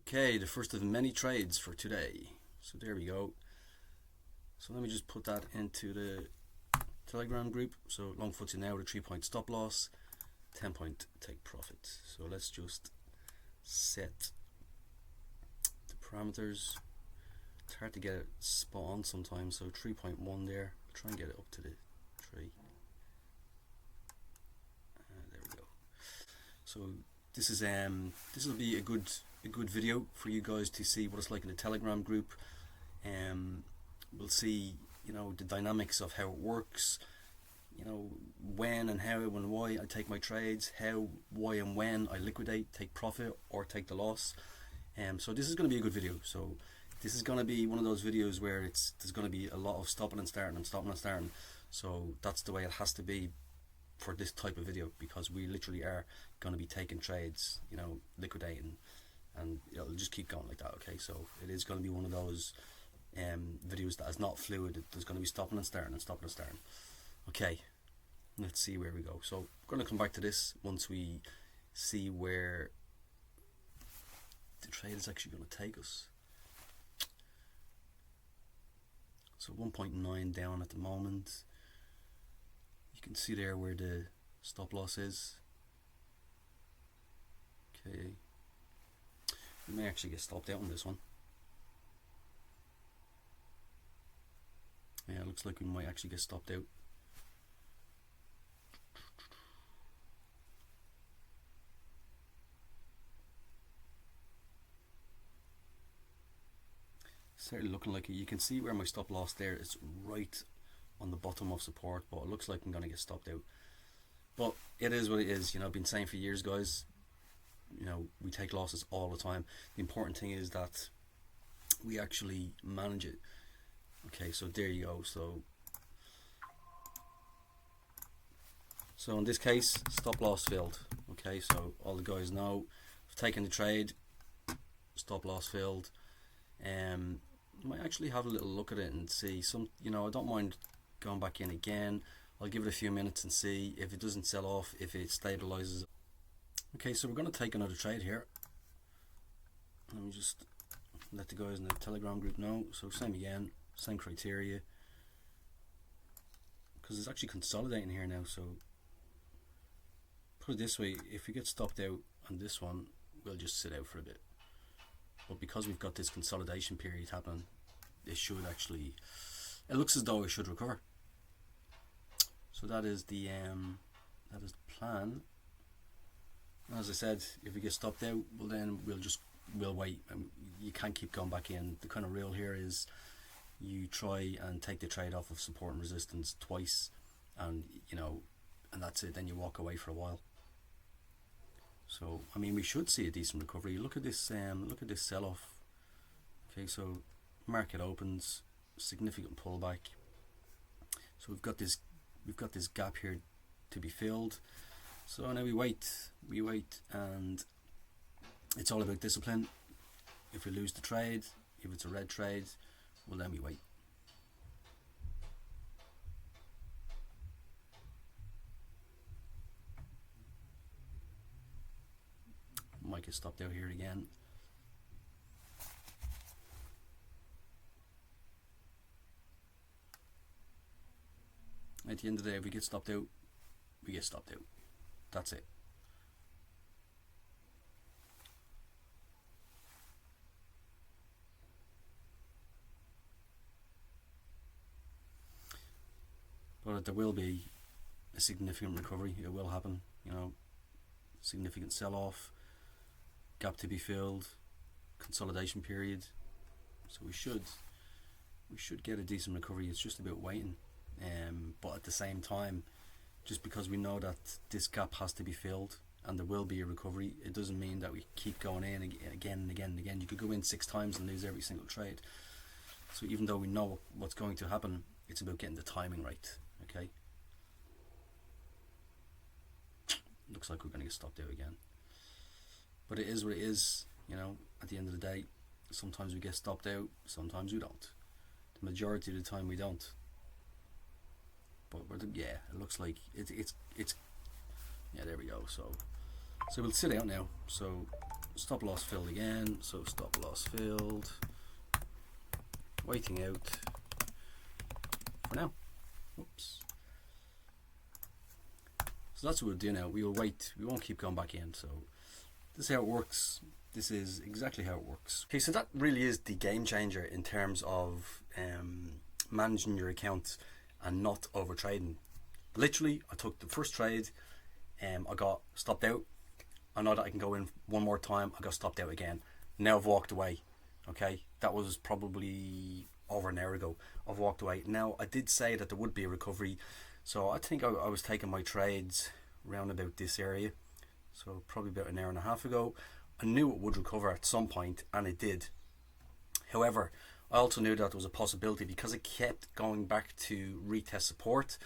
Okay, the first of many trades for today. So there we go. So let me just put that into the Telegram group. So long footy now with a 3-point stop loss, 10-point take profit. So let's just set the parameters. It's hard to get it spot on sometimes, so 3.1 there. Try and get it up to the 3. There we go. So this will be a good video for you guys to see what it's like in the Telegram group. We'll see, the dynamics of how it works, when and how and why I take my trades, how, why and when I liquidate, take profit or take the loss. So this is going to be a good video. So this is going to be one of those videos where there's going to be a lot of stopping and starting and stopping and starting. So that's the way it has to be for this type of video, because we literally are going to be taking trades, liquidating, and it'll just keep going like that. Okay, so it is going to be one of those videos that is not fluid. There's going to be stopping and starting and stopping and starting. Okay, let's see where we go. So we're going to come back to this once we see where the trade is actually going to take us. So 1.9 down at the moment. You can see there where the stop loss is. Okay, we may actually get stopped out on this one. Yeah, it looks like we might actually get stopped out. Certainly looking like it. You can see where my stop loss there is right on the bottom of support, but it looks like I'm going to get stopped out. But it is what it is. I've been saying for years, guys, we take losses all the time. The important thing is that we actually manage it. Okay, so there you go. So in this case, stop loss filled. Okay, so all the guys know I've taken the trade, stop loss filled. Might actually have a little look at it and see some. I don't mind going back in again. I'll give it a few minutes and see if it doesn't sell off, if it stabilizes. Okay, so we're going to take another trade here. Let me just let the guys in the Telegram group know. So same again, same criteria, because it's actually consolidating here now. So put it this way, if we get stopped out on this one, we'll just sit out for a bit. But because we've got this consolidation period happening, it should actually, it looks as though it should recover. So that is the plan. As I said, if we get stopped out, well then we'll wait. You can't keep going back in. The kind of rule here is you try and take the trade off of support and resistance twice, and and that's it. Then you walk away for a while. So we should see a decent recovery. Look at this sell-off. Okay, so market opens, significant pullback. So we've got this gap here to be filled. So now we wait, and it's all about discipline. If we lose the trade, if it's a red trade, well then we wait. Might get stopped out here again. At the end of the day, if we get stopped out, we get stopped out. That's it. But there will be a significant recovery. It will happen. Significant sell-off, gap to be filled, consolidation period. So we should get a decent recovery. It's just about waiting. But at the same time, just because we know that this gap has to be filled and there will be a recovery, it doesn't mean that we keep going in again and again and again. You could go in 6 times and lose every single trade. So even though we know what's going to happen, it's about getting the timing right. Okay. Looks like we're going to get stopped out again. But it is what it is. At the end of the day, sometimes we get stopped out, sometimes we don't. The majority of the time we don't. But yeah, it looks like it's yeah, there we go. So we'll sit out now. So stop loss filled again, so stop loss filled, waiting out for now. Oops. So that's what we'll do now. We will wait, we won't keep going back in. So this is how it works. This is exactly how it works. Okay, so that really is the game changer in terms of managing your account and not over trading. Literally, I took the first trade, I got stopped out. I know that I can go in one more time. I got stopped out again. Now I've walked away. Okay, that was probably over an hour ago. I've walked away. Now I did say that there would be a recovery, so I think I was taking my trades around about this area. So probably about an hour and a half ago. I knew it would recover at some point, and it did. However, I also knew that there was a possibility because it kept going back to retest support.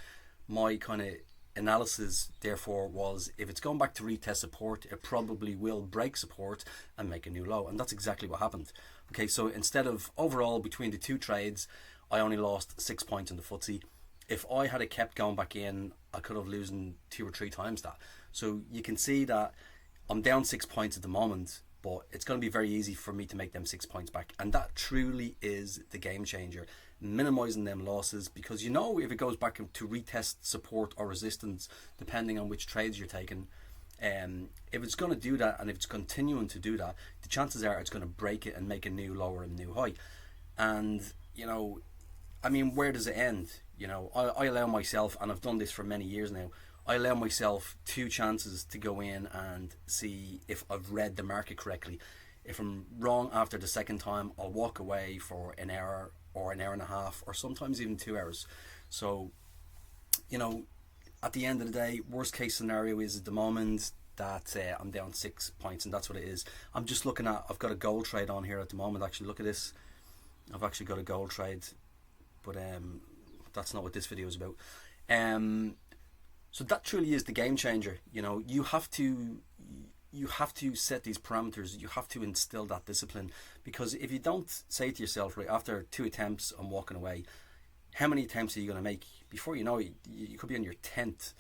My kind of analysis therefore was, if it's going back to retest support, it probably will break support and make a new low, and that's exactly what happened. Okay, so instead of overall between the two trades, I only lost 6 points in the FTSE. If I had kept going back in, I could have lost 2 or 3 times that. So you can see that I'm down 6 points at the moment, but it's going to be very easy for me to make them 6 points back, and that truly is the game changer, minimizing them losses, because you know if it goes back to retest support or resistance, depending on which trades you're taking, if it's going to do that and if it's continuing to do that, the chances are it's going to break it and make a new lower and new high. And you know, I mean, where does it end? You know, I allow myself, and I've done this for many years now, I allow myself 2 chances to go in and see if I've read the market correctly. If I'm wrong after the second time, I'll walk away for an hour or an hour and a half, or sometimes even 2 hours. So, you know, at the end of the day, worst case scenario is at the moment that I'm down 6 points, and that's what it is. I'm just looking at, I've got a gold trade on here at the moment. Actually, look at this. I've actually got a gold trade, but that's not what this video is about. So that truly is the game changer. You know, you have to set these parameters. You have to instill that discipline, because if you don't say to yourself, right, after 2 attempts I'm walking away, how many attempts are you going to make? Before you know it, you could be on your 10th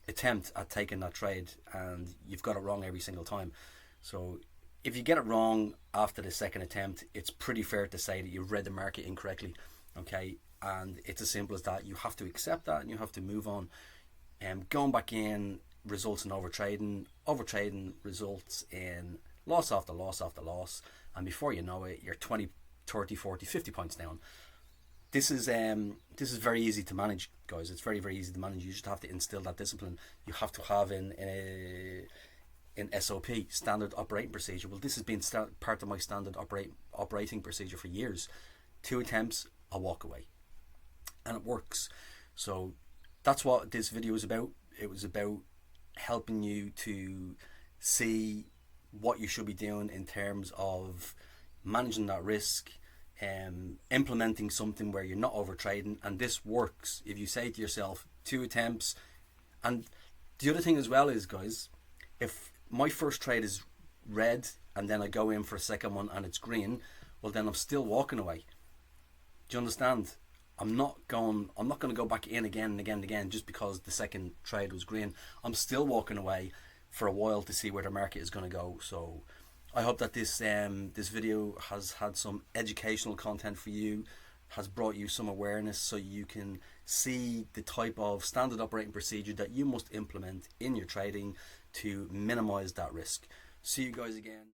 attempt at taking that trade, and you've got it wrong every single time. So if you get it wrong after the second attempt, it's pretty fair to say that you've read the market incorrectly. Okay, and it's as simple as that. You have to accept that and you have to move on. Going back in results in overtrading. Overtrading results in loss after loss after loss, and before you know it, you're 20, 30, 40, 50 points down. This is very easy to manage, guys. It's very, very easy to manage. You just have to instill that discipline. You have to have in SOP, standard operating procedure. Well, this has been part of my standard operating procedure for years. 2 attempts, I'll walk away, and it works. So that's what this video is about. It was about helping you to see what you should be doing in terms of managing that risk, implementing something where you're not over trading. And this works if you say to yourself 2 attempts. And the other thing as well is, guys, if my first trade is red and then I go in for a second one and it's green, well, then I'm still walking away. Do you understand? I'm not going to go back in again and again and again just because the second trade was green. I'm still walking away for a while to see where the market is going to go. So I hope that this video has had some educational content for you, has brought you some awareness, so you can see the type of standard operating procedure that you must implement in your trading to minimize that risk. See you guys again.